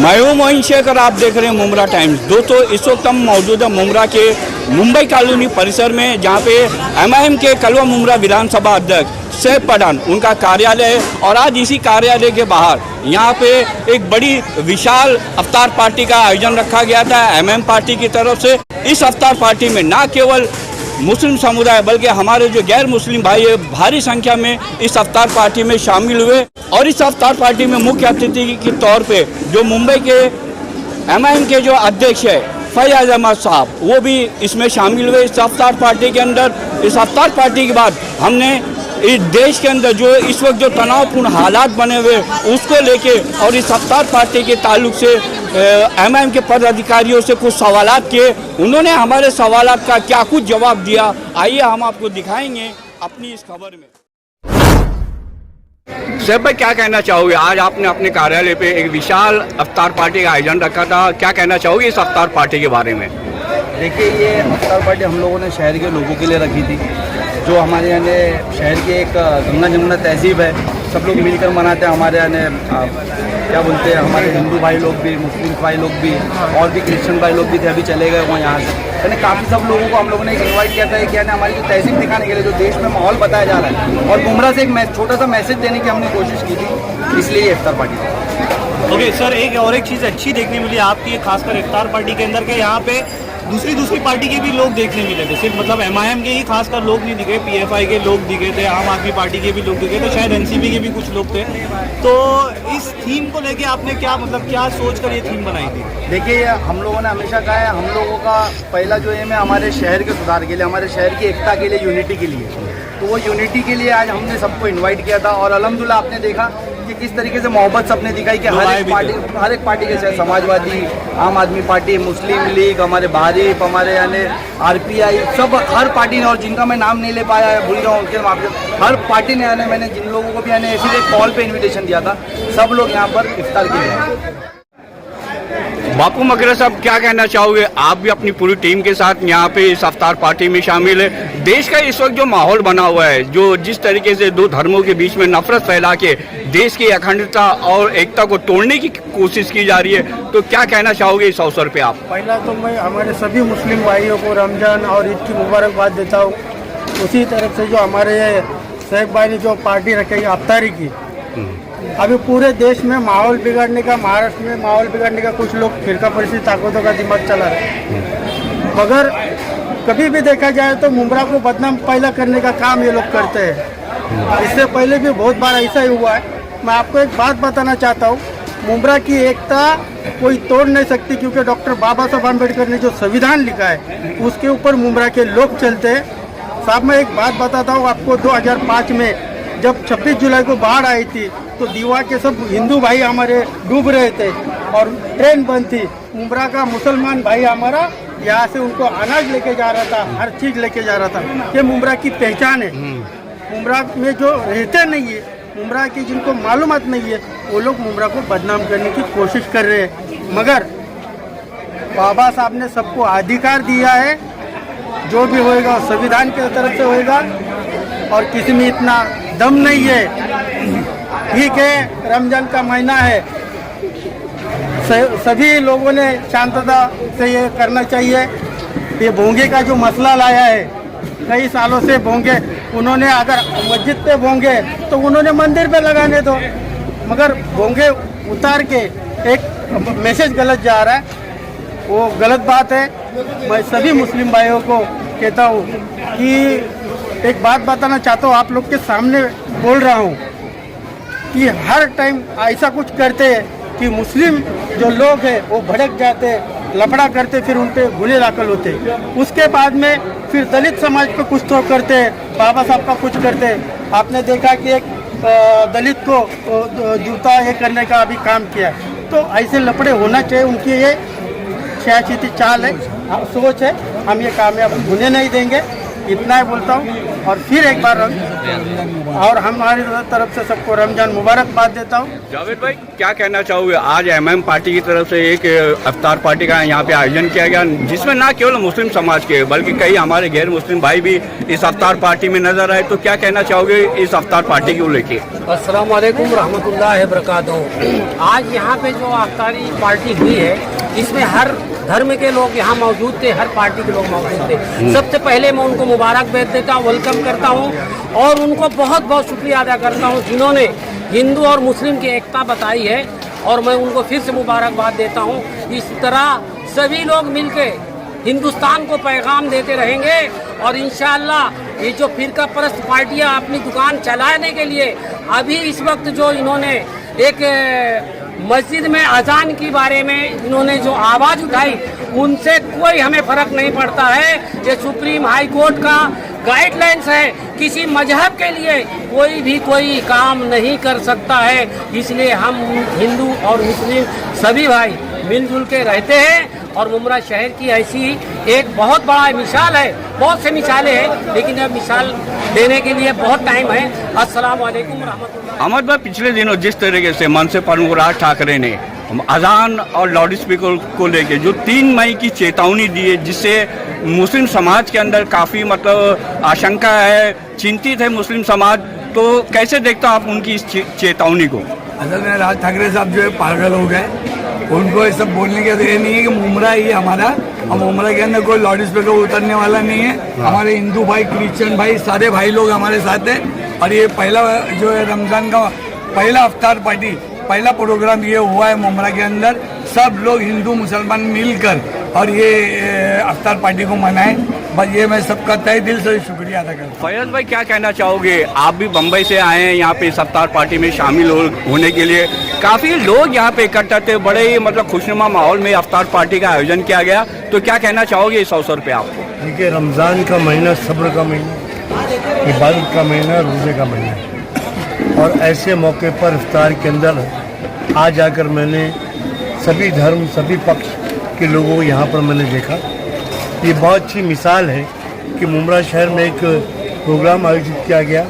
मैं हूं मोइन शेख और आप देख रहे हैं मुमरा टाइम्स। दोस्तों, इस वक्त हम मौजूद है मुमरा के मुंबई कॉलोनी परिसर में, जहां पे एमआईएम के कलवा मुमरा विधानसभा अध्यक्ष सैफ पठान उनका कार्यालय है। और आज इसी कार्यालय के बाहर यहाँ पे एक बड़ी विशाल अफ्तार पार्टी का आयोजन रखा गया था एमआईएम पार्टी की तरफ से। इस अफ्तार पार्टी में न केवल मुस्लिम समुदाय बल्कि हमारे जो गैर मुस्लिम भाई है भारी संख्या में इस अफ्तार पार्टी में शामिल हुए। और इस अफ्तार पार्टी में मुख्य अतिथि के तौर पे जो मुंबई के एमआईएम के जो अध्यक्ष है फैयाज अहमद साहब, वो भी इसमें शामिल हुए इस अफ्तार पार्टी के अंदर। इस अफ्तार पार्टी के बाद हमने इस देश के अंदर जो इस वक्त जो तनावपूर्ण हालात बने हुए उसको लेके और इस अफ्तार पार्टी के ताल्लुक से एमआईएम के पदाधिकारियों से कुछ सवालात किए। उन्होंने हमारे सवालात का क्या कुछ जवाब दिया, आइए हम आपको दिखाएंगे अपनी इस खबर में। सैफ भाई, क्या कहना चाहोगे? आज आपने अपने कार्यालय पे एक विशाल अफ्तार पार्टी का आयोजन रखा था, क्या कहना चाहोगे इस अफ्तार पार्टी के बारे में? देखिए, ये अफ्तार पार्टी हम लोगों ने शहर के लोगों के लिए रखी थी। जो हमारे यहाँ शहर की एक गंगा जमुना तहजीब है, सब लोग मिलकर मनाते हैं। हमारे यहाँ क्या बोलते हैं, हमारे हिंदू भाई लोग भी, मुस्लिम भाई लोग भी और भी क्रिश्चियन भाई लोग भी थे, अभी चले गए वहाँ यहाँ से। यानी काफ़ी सब लोगों को हम लोगों ने इन्वाइट किया था कि यानी हमारी जो तहजीब दिखाने के लिए, जो देश में माहौल बताया जा रहा है और मुमरा से एक छोटा सा मैसेज देने की हमने कोशिश की थी, इसलिए ये इफ्तार पार्टी थी। ओके सर, एक चीज़ अच्छी देखने मिली आपकी, खासकर इफ्तार पार्टी के अंदर के यहाँ पे दूसरी पार्टी के भी लोग देखने मिले थे। सिर्फ मतलब एमआईएम के ही खासकर लोग नहीं दिखे, पीएफआई के लोग दिखे थे, आम आदमी पार्टी के भी लोग दिखे थे, शायद एनसीपी के भी कुछ लोग थे। तो इस थीम को लेके आपने क्या सोच कर ये थीम बनाई थी? देखिए, हम लोगों ने हमेशा कहा है, हम लोगों का पहला जो एम है हमारे शहर के सुधार के लिए, हमारे शहर की एकता के लिए, यूनिटी के लिए। तो वो यूनिटी के लिए आज हमने सबको इन्वाइट किया था और अल्हम्दुलिल्लाह आपने देखा कि किस तरीके से मोहब्बत सबने दिखाई कि हर एक पार्टी के साथ, समाजवादी, आम आदमी पार्टी, मुस्लिम लीग, हमारे भाजपा, हमारे यानी आरपीआई, सब हर पार्टी ने, और जिनका मैं नाम नहीं ले पाया भूल रहा हूँ उनके मामले, हर पार्टी ने यानी मैंने जिन लोगों को भी यानी ऐसे एक कॉल पे इन्विटेशन दिया था, सब लोग यहाँ पर इफ्तार के लिए। बापू मकरा साहब, क्या कहना चाहोगे? आप भी अपनी पूरी टीम के साथ यहाँ पे इस अफ्तार पार्टी में शामिल है। देश का इस वक्त जो माहौल बना हुआ है, जो जिस तरीके से दो धर्मों के बीच में नफरत फैला के देश की अखंडता और एकता को तोड़ने की कोशिश की जा रही है, तो क्या कहना चाहोगे इस अवसर पे आप? पहला तो मैं हमारे सभी मुस्लिम भाइयों को रमजान और ईद की मुबारकबाद देता हूँ। उसी तरफ से जो हमारे सैफ भाई ने जो पार्टी रखी अफ्तारी की, अभी पूरे देश में माहौल बिगाड़ने का, महाराष्ट्र में माहौल बिगाड़ने का कुछ लोग फिरका परिस्थिति ताकतों का दिमाग चला रहे हैं। मगर कभी भी देखा जाए तो मुमरा को बदनाम पहला करने का काम ये लोग करते हैं। इससे पहले भी बहुत बार ऐसा ही हुआ है। मैं आपको एक बात बताना चाहता हूँ, मुमरा की एकता कोई तोड़ नहीं सकती, क्योंकि डॉक्टर बाबा साहब अम्बेडकर ने जो संविधान लिखा है उसके ऊपर मुमरा के लोग चलते हैं। साहब, मैं एक बात बताता हूँ आपको, 2005 में जब 26 जुलाई को बाढ़ आई थी तो दीवा के सब हिंदू भाई हमारे डूब रहे थे और ट्रेन बंद थी। मुमरा का मुसलमान भाई हमारा यहाँ से उनको अनाज लेके जा रहा था, हर चीज़ लेके जा रहा था। ये मुमरा की पहचान है। मुमरा में जो रहते नहीं है, मुमरा की जिनको मालूमात नहीं है, वो लोग मुमरा को बदनाम करने की कोशिश कर रहे हैं। मगर बाबा साहब ने सबको अधिकार दिया है, जो भी होएगा संविधान की तरफ से होएगा और किसी में इतना दम नहीं है। ठीक है, रमजान का महीना है, सभी लोगों ने शांतता से ये करना चाहिए। ये भोंगे का जो मसला लाया है, कई सालों से भोंगे, उन्होंने अगर मस्जिद पे भोंगे तो उन्होंने मंदिर पे लगाने दो, मगर भोंगे उतार के एक मैसेज गलत जा रहा है, वो गलत बात है। मैं सभी मुस्लिम भाइयों को कहता हूँ कि एक बात बताना चाहता हूँ, आप लोग के सामने बोल रहा हूँ कि हर टाइम ऐसा कुछ करते हैं कि मुस्लिम जो लोग हैं वो भड़क जाते, लफड़ा करते, फिर उन पर गुने दाखिल होते। उसके बाद में फिर दलित समाज पे कुछ तो करते, बाबा साहब का कुछ करते। आपने देखा कि एक दलित को जूता ये करने का अभी काम किया। तो ऐसे लफड़े होना चाहिए, उनकी ये सियासी चाल है, सोच है। हम ये कामयाब होने नहीं देंगे इतना ही बोलता हूँ। और फिर एक बार और हमारी तरफ से सबको रमजान मुबारकबाद देता हूँ। जावेद भाई क्या कहना चाहोगे, आज एमएम पार्टी की तरफ से एक इफ्तार पार्टी का यहाँ पे आयोजन किया गया, जिसमें ना केवल मुस्लिम समाज के बल्कि कई हमारे गैर मुस्लिम भाई भी इस इफ्तार पार्टी में नजर आए, तो क्या कहना चाहोगे इस इफ्तार पार्टी को लेके? अस्सलाम वालेकुम रहमतुल्लाहि बरकातहू। आज यहाँ पे जो इफ्तारी पार्टी हुई है इसमें हर धर्म के लोग यहाँ मौजूद थे, हर पार्टी के लोग मौजूद थे। सबसे पहले मैं उनको मुबारकबाद देता हूँ, वेलकम करता हूँ और उनको बहुत बहुत शुक्रिया अदा करता हूँ जिन्होंने हिंदू और मुस्लिम की एकता बताई है, और मैं उनको फिर से मुबारकबाद देता हूँ। इस तरह सभी लोग मिलकर हिंदुस्तान को पैगाम देते रहेंगे और इंशाअल्लाह ये जो फिरका परस्त पार्टियाँ अपनी दुकान चलाने के लिए अभी इस वक्त जो इन्होंने एक मस्जिद में अजान के बारे में इन्होंने जो आवाज़ उठाई उनसे कोई हमें फ़र्क नहीं पड़ता है। ये सुप्रीम हाई कोर्ट का गाइडलाइंस है, किसी मजहब के लिए कोई भी कोई काम नहीं कर सकता है। इसलिए हम हिंदू और मुस्लिम सभी भाई मिलजुल के रहते हैं और मुमरा शहर की ऐसी एक बहुत बड़ा मिसाल है, बहुत से मिसालें हैं लेकिन अब मिसाल देने के लिए बहुत टाइम है। अस्सलाम वालेकुम रहमतुल्लाह। अहमद भाई, पिछले दिनों जिस तरीके से मनसे प्रमुख राज ठाकरे ने अजान और लाउड स्पीकर को लेके जो 3 मई की चेतावनी दी है, जिससे मुस्लिम समाज के अंदर काफ़ी मतलब आशंका है, चिंतित है मुस्लिम समाज, तो कैसे देखता आप उनकी इस चेतावनी को? असल में राज ठाकरे साहब जो है पागल हो गए, उनको ये सब बोलने का ये नहीं है कि मुमरा ही है हमारा, और मुमरा के अंदर कोई लाउड स्पीकर उतरने वाला नहीं है। हमारे हिंदू भाई, क्रिश्चियन भाई, सारे भाई लोग हमारे साथ हैं। और ये पहला जो है रमज़ान का पहला इफ्तार पार्टी, पहला प्रोग्राम ये हुआ है मुमरा के अंदर। सब लोग हिंदू मुसलमान मिलकर और ये इफ्तार पार्टी को मनाएं। बस ये मैं सबका तहे दिल से शुक्रिया अदा करता हूँ। फैयाज भाई क्या कहना चाहोगे, आप भी बम्बई से आए हैं यहाँ पे इस इफ्तार पार्टी में शामिल होने के लिए, काफ़ी लोग यहाँ पे इकट्ठा थे, बड़े ही मतलब खुशनुमा माहौल में इफ्तार पार्टी का आयोजन किया गया, तो क्या कहना चाहोगे इस अवसर पे आप? देखिए, रमज़ान का महीना सब्र का महीना, इबादत का महीना, रोज़े का महीना, और ऐसे मौके पर इफ्तार के अंदर आज आकर मैंने सभी धर्म, सभी पक्ष के लोगों को यहाँ पर मैंने देखा। ये बहुत अच्छी मिसाल है कि मुमरा शहर में एक प्रोग्राम आयोजित किया गया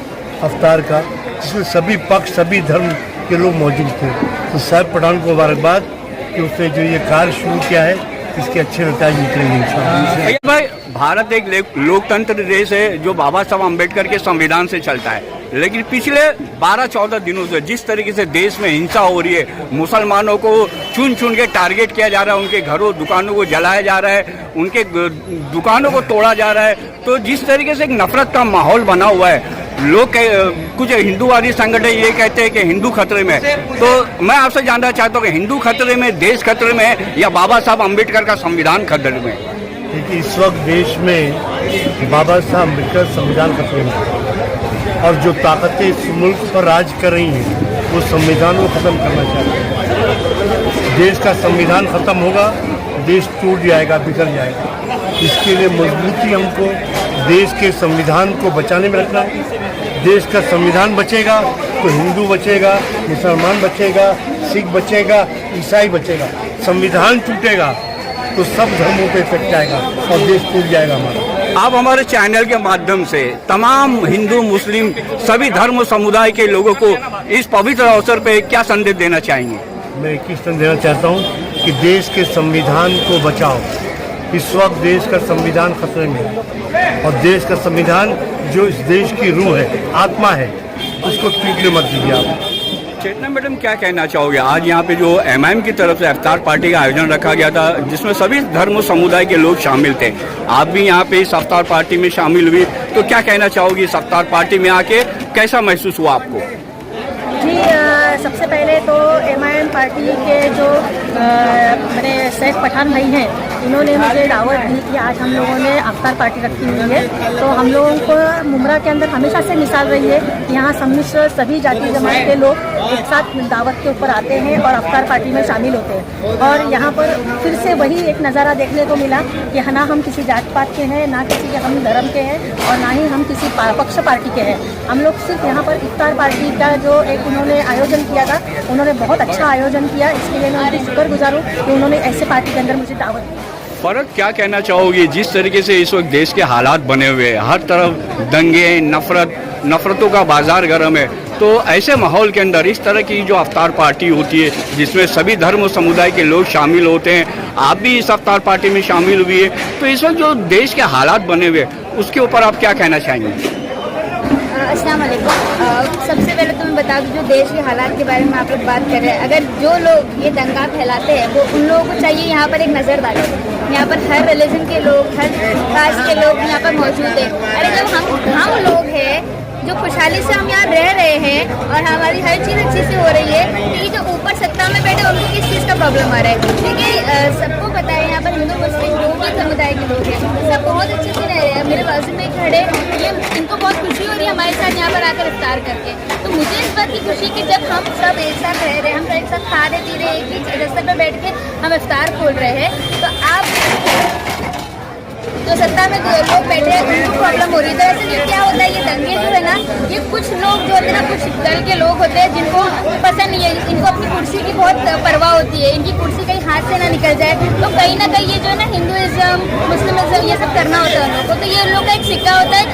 इफ्तार का, जिसमें सभी पक्ष, सभी धर्म के लोग मौजूद थे। तो साहब पठान को मुबारकबाद कि उसने जो ये कार्य शुरू किया है, इसके अच्छे नतीजे निकलेंगे इंशाअल्लाह। भाई, भारत एक लोकतंत्र देश है जो बाबा साहब अम्बेडकर के संविधान से चलता है, लेकिन पिछले 12-14 दिनों से जिस तरीके से देश में हिंसा हो रही है, मुसलमानों को चुन चुन के टारगेट किया जा रहा है, उनके घरों दुकानों को जलाया जा रहा है, उनके दुकानों को तोड़ा जा रहा है, तो जिस तरीके से एक नफरत का माहौल बना हुआ है, लोग कुछ हिंदूवादी संगठन ये कहते हैं कि हिंदू खतरे में, तो मैं आपसे जानना चाहता हूँ कि हिंदू खतरे में, देश खतरे में, या बाबा साहब अम्बेडकर का संविधान खतरे में? देखिए, इस वक्त देश में बाबा साहब अम्बेडकर संविधान खतरे में है, और जो ताकतें इस मुल्क पर राज कर रही हैं वो संविधान को ख़त्म करना चाहती हैं। देश का संविधान ख़त्म होगा, देश टूट जाएगा, बिखर जाएगा। इसके लिए मजबूती हमको देश के संविधान को बचाने में रखना है। देश का संविधान बचेगा तो हिंदू बचेगा, मुसलमान बचेगा, सिख बचेगा, ईसाई बचेगा। संविधान टूटेगा तो सब धर्मों पे इफेक्ट आएगा और देश टूट जाएगा हमारा। आप हमारे चैनल के माध्यम से तमाम हिंदू, मुस्लिम, सभी धर्म समुदाय के लोगों को इस पवित्र अवसर पे क्या संदेश देना चाहेंगे? मैं एक ही संदेश देना चाहता हूँ कि देश के संविधान को बचाओ। इस वक्त देश का संविधान खतरे में है, और देश का संविधान जो इस देश की रूह है, आत्मा है, उसको टूटने मत दीजिए आप। चेतना मैडम, क्या कहना चाहोगे, आज यहाँ पे जो एमआईएम की तरफ से इफ्तार पार्टी का आयोजन रखा गया था, जिसमें सभी धर्म समुदाय के लोग शामिल थे, आप भी यहाँ पे इस इफ्तार पार्टी में शामिल हुई, तो क्या कहना चाहोगी इस इफ्तार पार्टी में आके कैसा महसूस हुआ आपको? जी, सबसे पहले तो एमआईएम पार्टी के जो मेरे सैफ पठान भाई हैं, इन्होंने मुझे दावत दी कि आज हम लोगों ने इफ्तार पार्टी रखी हुई है। तो हम लोगों को मुमरा के अंदर हमेशा से मिसाल रही है कि यहाँ सम्मिश्र सभी जाति जमात के लोग एक साथ दावत के ऊपर आते हैं और इफ्तार पार्टी में शामिल होते हैं। और यहाँ पर फिर से वही एक नज़ारा देखने को मिला कि ना हम किसी जात पात के हैं, ना किसी के हम धर्म के हैं, और ना ही हम किसी पक्ष पार्टी के हैं। हम लोग सिर्फ यहाँ पर इफ्तार पार्टी का जो एक उन्होंने आयोजन किया था, उन्होंने बहुत अच्छा आयोजन किया। इसके लिए मैं उनकी शुक्रगुजार हूँ कि उन्होंने ऐसे पार्टी के अंदर मुझे दावत दी। फर्क क्या कहना चाहोगे जिस तरीके से इस वक्त देश के हालात बने हुए हैं, हर तरफ दंगे, नफरतों का बाजार गर्म है, तो ऐसे माहौल के अंदर इस तरह की जो अफ्तार पार्टी होती है जिसमें सभी धर्म और समुदाय के लोग शामिल होते हैं, आप भी इस अफ्तार पार्टी में शामिल हुई है, तो इस वक्त जो देश के हालात बने हुए हैं उसके ऊपर आप क्या कहना चाहेंगे? अस्सलाम वालेकुम। सबसे पहले तो मैं बता दूं, जो देश के हालात के बारे में आप लोग बात कर रहे हैं, अगर जो लोग ये दंगा फैलाते हैं वो उन लोगों को चाहिए यहाँ पर एक नज़र डाले। यहाँ पर हर रिलीजन के लोग, हर कास्ट के लोग यहाँ पर मौजूद हैं। अरे जब हम लोग हैं जो खुशहाली से हम यहाँ रह रहे हैं और हमारी हर चीज़ अच्छी से हो रही है, तो ये जो ऊपर सत्ता में बैठे उनको किस चीज़ का प्रॉब्लम आ रहा है? क्योंकि सबको पता है यहाँ पर हिंदू मुस्लिम दो ही समुदाय के लोग हैं, सब बहुत अच्छे से रह रहे हैं। मेरे बाजू में खड़े, ये इनको बहुत खुशी हो रही है हमारे साथ यहाँ पर आकर इफ्तार करके। तो मुझे इस बात की खुशी कि जब हम सब एक साथ रह रहे हैं, हम सब एक साथ खा रहे पी रहे, एक ही रस्ते पर बैठ के हम इफ्तार खोल रहे हैं, तो आप जो सत्ता में लोग बैठे हैं उनको प्रॉब्लम हो रही है। तो ऐसे में क्या होता है, ये दंगे जो है ना, ये कुछ लोग जो होते हैं ना, कुछ दल के लोग होते हैं जिनको पसंद नहीं है, इनको अपनी कुर्सी की बहुत परवाह होती है, इनकी कुर्सी कहीं हाथ से ना निकल जाए, तो कहीं ना कहीं ये जो है ना हिंदुइज्म, मुस्लिमिज्म ये सब करना होता है उन लोगों को। तो ये उन लोग का एक सिक्का होता है।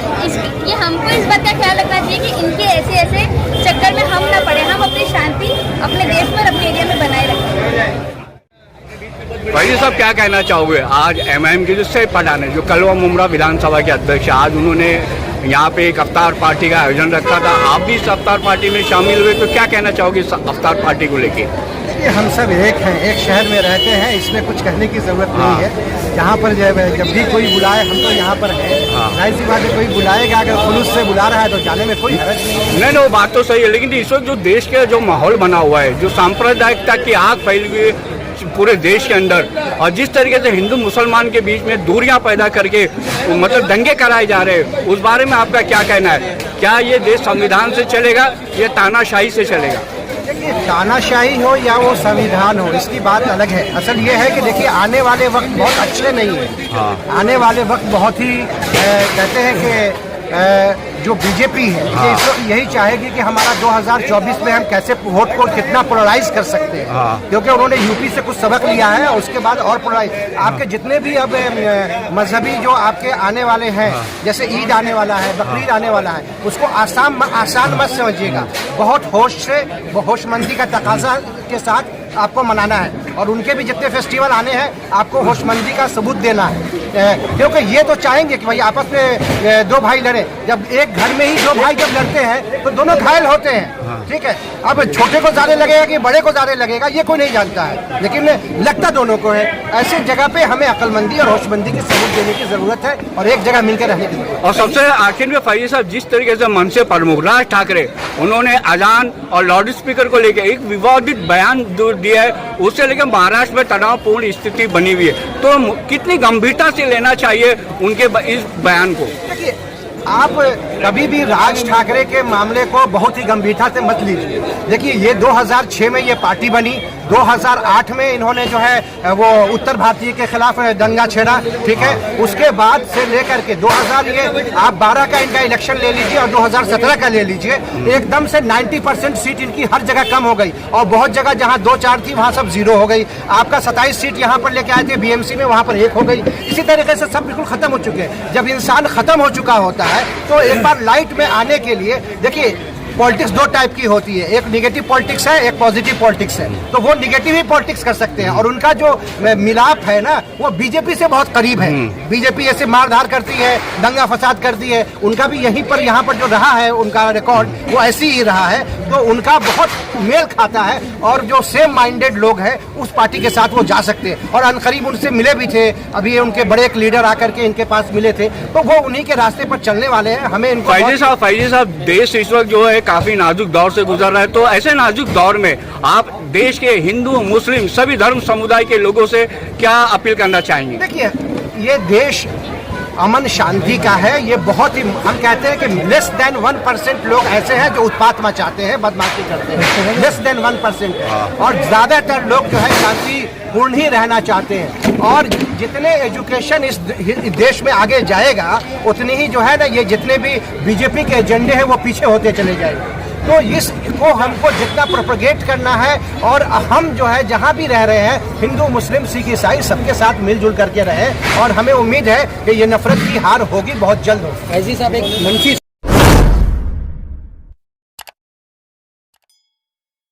ये हमको इस बात का ख्याल रखना चाहिए कि इनके ऐसे चक्कर में हम ना पड़े, हम अपनी शांति अपने देश में, अपने एरिया में बनाए रखें। भाई साहब क्या कहना चाहोगे? आज एमआईएम के जो सैफ पठान है, जो कलवा मुमरा विधानसभा के अध्यक्ष, आज उन्होंने यहाँ पे एक अफ्तार पार्टी का आयोजन रखा था, आप भी इस अफ्तार पार्टी में शामिल हुए, तो क्या कहना चाहोगे इस अफ्तार पार्टी को लेके? देखिए, हम सब एक हैं, एक शहर में रहते हैं, इसमें कुछ कहने की जरूरत नहीं है। यहाँ पर जब भी कोई बुलाए, हम तो यहाँ पर हैं, जाहिर सी बात है कोई बुलाएगा, अगर खुलूस से बुला रहा है तो जाने में कोई हर्ज नहीं है। नहीं, वो बात तो सही है, लेकिन इस वक्त जो देश के जो माहौल बना हुआ है, जो सांप्रदायिकता की आग फैल हुई है पूरे देश के अंदर, और जिस तरीके से हिंदू मुसलमान के बीच में दूरियां पैदा करके मतलब दंगे कराए जा रहे हैं, उस बारे में आपका क्या कहना है? क्या ये देश संविधान से चलेगा या तानाशाही से चलेगा? देखिए, तानाशाही हो या वो संविधान हो, इसकी बात अलग है। असल ये है कि देखिए, आने वाले वक्त बहुत अच्छे नहीं है। आने वाले वक्त बहुत ही कहते हैं कि जो बीजेपी है ये यही चाहेगी कि हमारा 2024 में हम कैसे वोट को कितना पोलराइज कर सकते हैं, क्योंकि उन्होंने यूपी से कुछ सबक लिया है और उसके बाद और पोलराइज आपके जितने भी अब मजहबी जो आपके आने वाले हैं, जैसे ईद आने वाला है, बकरीद आने वाला है, उसको आसान मत समझिएगा। बहुत होश से, होशमंदी का तकाजा के साथ आपको मनाना है, और उनके भी जितने फेस्टिवल आने हैं आपको होशमंदी का सबूत देना है, क्योंकि ये तो चाहेंगे कि भाई आपस में दो भाई लड़े। जब एक घर में ही दो भाई जब लड़ते हैं तो दोनों घायल होते हैं, ठीक है। अब छोटे को ज़्यादा लगेगा कि बड़े को ज़्यादा लगेगा ये कोई नहीं जानता है, लेकिन लगता दोनों को है। ऐसी जगह पे हमें अक्लमंदी और होशमंदी की सबूत देने की ज़रूरत है और एक जगह मिलकर रहने की जरूरत है। और सबसे आखिर में फैजी साहब, जिस तरीके से मनसे प्रमुख राज ठाकरे उन्होंने अजान और लाउड स्पीकर को लेकर एक विवादित बयान दिया है, उससे लेकर महाराष्ट्र में तनावपूर्ण स्थिति बनी हुई है, तो कितनी गंभीरता से लेना चाहिए उनके इस बयान को? देखिए, आप कभी भी राज ठाकरे के मामले को बहुत ही गंभीरता से मत लीजिए। देखिए, ये 2006 में ये पार्टी बनी, 2008 में इन्होंने जो है वो उत्तर भारतीय के खिलाफ दंगा छेड़ा, ठीक है। उसके बाद से लेकर के 2000 ये आप 12 का इनका इलेक्शन ले लीजिए और 2017 का ले लीजिए, एकदम से 90% सीट इनकी हर जगह कम हो गई, और बहुत जगह जहां 2-4 थी वहां सब जीरो हो गई। आपका 27 सीट यहाँ पर लेके आए थे बीएमसी में, वहां पर 1 हो गई। इसी तरीके से सब बिल्कुल खत्म हो चुके हैं। जब इंसान खत्म हो चुका होता है तो एक बार लाइट में आने के लिए, देखिए पॉलिटिक्स दो टाइप की होती है, एक निगेटिव पॉलिटिक्स है, एक पॉजिटिव पॉलिटिक्स है। तो वो निगेटिव ही पॉलिटिक्स कर सकते हैं, और उनका जो मिलाप है ना वो बीजेपी से बहुत करीब है। बीजेपी ऐसे मारधार करती है, दंगा फसाद करती है, उनका भी यहीं पर यहाँ पर जो रहा है उनका रिकॉर्ड वो ऐसी ही रहा है, तो उनका बहुत मेल खाता है। और जो सेम माइंडेड लोग हैं उस पार्टी के साथ वो जा सकते हैं, और अनकरीब उनसे मिले भी थे। अभी उनके बड़े एक लीडर आकर के इनके पास मिले थे, तो वो उन्हीं के रास्ते पर चलने वाले हैं। हमें इनको फैजी साहब, देश इस वक्त जो है काफी नाजुक दौर से गुजर रहा है, तो ऐसे नाजुक दौर में आप देश के हिंदू मुस्लिम सभी धर्म समुदाय के लोगों से क्या अपील करना चाहेंगे? देखिए, ये देश अमन शांति का है। ये बहुत ही, हम कहते हैं कि लेस देन 1% लोग ऐसे हैं जो उत्पात मचाते हैं, बदमाशी करते हैं, लेस देन 1%, और ज्यादातर लोग जो है शांति पूर्ण ही रहना चाहते हैं। और जितने एजुकेशन इस देश में आगे जाएगा उतनी ही जो है ना, ये जितने भी बीजेपी के एजेंडे हैं वो पीछे होते चले जाएंगे। तो इसको हमको जितना प्रोपगेट करना है, और हम जो है जहाँ भी रह रहे हैं, हिंदू मुस्लिम सिख ईसाई सबके साथ मिलजुल करके रहें, और हमें उम्मीद है कि ये नफरत की हार होगी बहुत जल्द हो। ऐसी सब एक मंची